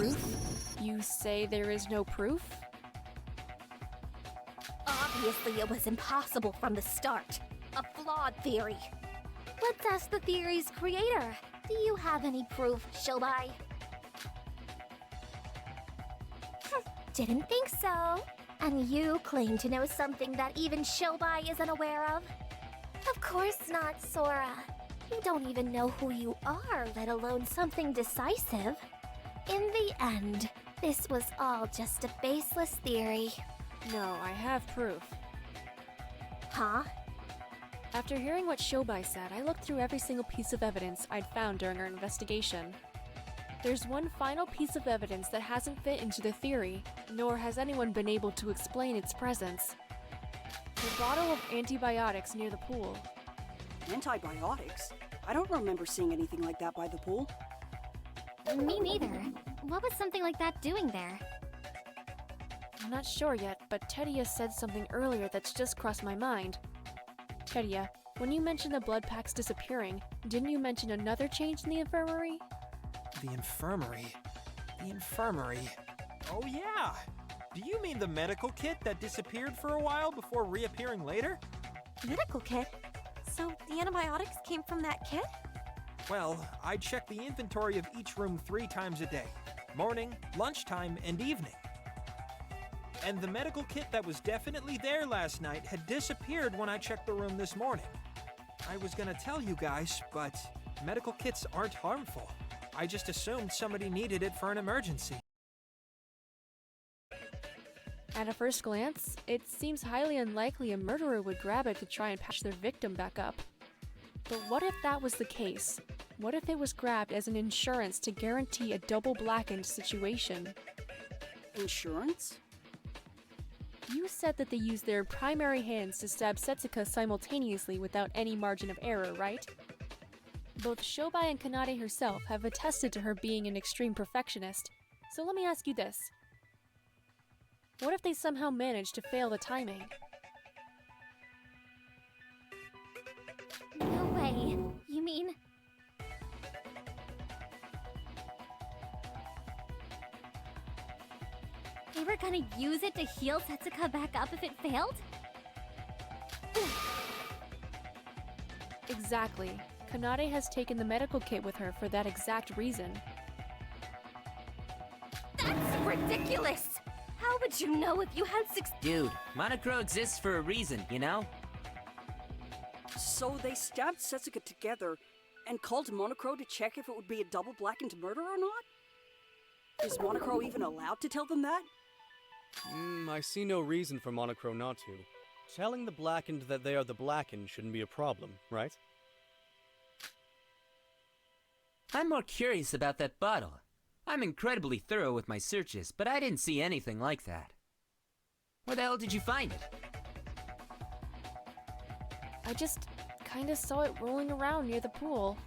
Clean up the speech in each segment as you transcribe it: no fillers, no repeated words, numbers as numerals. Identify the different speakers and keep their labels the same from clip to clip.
Speaker 1: proof? You say there is no proof?
Speaker 2: Obviously, it was impossible from the start. A flawed theory. Let's ask the theory's creator. Do you have any proof, Shobai? Didn't think so. And you claim to know something that even Shobai isn't aware of? Of course not, Sora. You don't even know who you are, let alone something decisive. In the end, this was all just a baseless theory.
Speaker 1: No, I have proof.
Speaker 2: Huh?
Speaker 1: After hearing what Shobai said, I looked through every single piece of evidence I'd found during our investigation. There's one final piece of evidence that hasn't fit into the theory, nor has anyone been able to explain its presence. The bottle of antibiotics near the pool.
Speaker 3: Antibiotics? I don't remember seeing anything like that by the pool.
Speaker 2: Me neither. What was something like that doing there?
Speaker 1: I'm not sure yet, but Tedia said something earlier that's just crossed my mind. Tedia, when you mentioned the blood packs disappearing, didn't you mention another change in the infirmary?
Speaker 4: The infirmary. The infirmary. Oh yeah! Do you mean the medical kit that disappeared for a while before reappearing later?
Speaker 5: Medical kit? So the antibiotics came from that kit?
Speaker 4: Well, I check the inventory of each room 3 times a day. Morning, lunchtime, and evening. And the medical kit that was definitely there last night had disappeared when I checked the room this morning. I was gonna tell you guys, but medical kits aren't harmful. I just assumed somebody needed it for an emergency.
Speaker 1: At a first glance, it seems highly unlikely a murderer would grab it to try and patch their victim back up. But what if that was the case? What if it was grabbed as an insurance to guarantee a double-blackened situation?
Speaker 3: Insurance?
Speaker 1: You said that they used their primary hands to stab Setsuka simultaneously without any margin of error, right? Both Shobai and Kanade herself have attested to her being an extreme perfectionist, so let me ask you this. What if they somehow managed to fail the timing?
Speaker 2: No way. You mean... they were gonna use it to heal Setsuka back up if it failed?
Speaker 1: Exactly. Kanade has taken the medical kit with her for that exact reason.
Speaker 2: That's ridiculous! How would you know if you had
Speaker 6: Dude, Monochrome exists for a reason, you know?
Speaker 3: So they stabbed Setsuka together and called Monochrome to check if it would be a double-blackened murder or not? Is Monochrome even allowed to tell them that?
Speaker 7: I see no reason for Monochrome not to. Telling the Blackened that they are the Blackened shouldn't be a problem, right?
Speaker 6: I'm more curious about that bottle. I'm incredibly thorough with my searches, but I didn't see anything like that. Where the hell did you find it?
Speaker 1: I just kinda saw it rolling around near the pool.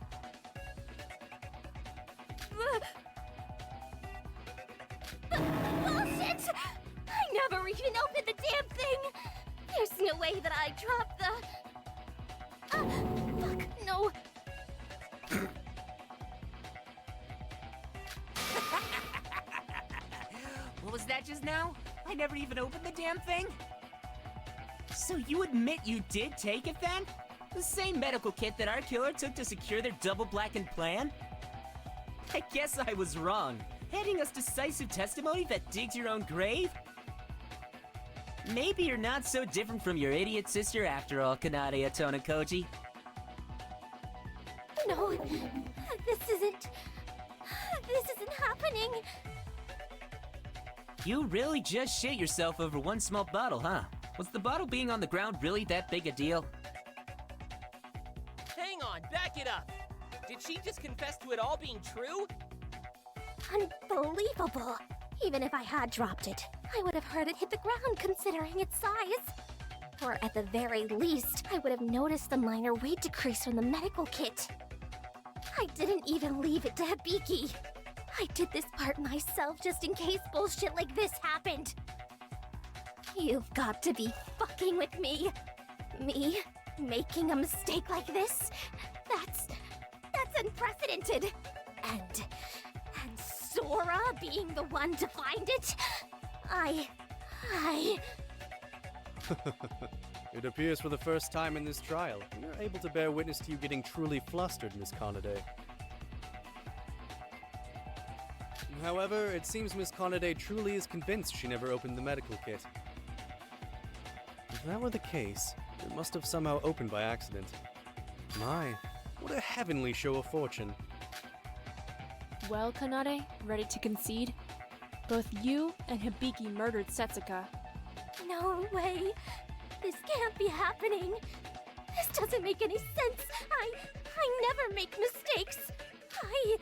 Speaker 2: bullshit! I never even opened the damn thing! There's no way that I dropped the... fuck, no.
Speaker 6: What was that just now? I never even opened the damn thing? So you admit you did take it then? The same medical kit that our killer took to secure their double-blackened plan? I guess I was wrong. Handing us decisive testimony that digs your own grave? Maybe you're not so different from your idiot sister after all, Kanade Atonakoji.
Speaker 2: No, this isn't happening.
Speaker 6: You really just shit yourself over one small bottle, huh? Was the bottle being on the ground really that big a deal?
Speaker 8: Hang on, back it up! Did she just confess to it all being true?
Speaker 2: Unbelievable. Even if I had dropped it, I would have heard it hit the ground considering its size. Or at the very least, I would have noticed the minor weight decrease from the medical kit. I didn't even leave it to Hibiki. I did this part myself just in case bullshit like this happened. You've got to be fucking with me. Me? Making a mistake like this? That's unprecedented. And Aurora being the one to find it. I...
Speaker 7: It appears for the first time in this trial, we are able to bear witness to you getting truly flustered, Miss Kanade. However, it seems Miss Kanade truly is convinced she never opened the medical kit. If that were the case, it must have somehow opened by accident. My, what a heavenly show of fortune.
Speaker 1: Well, Kanade, ready to concede? Both you and Hibiki murdered Setsuka.
Speaker 2: No way. This can't be happening. This doesn't make any sense. I never make mistakes. I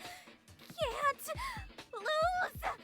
Speaker 2: can't lose.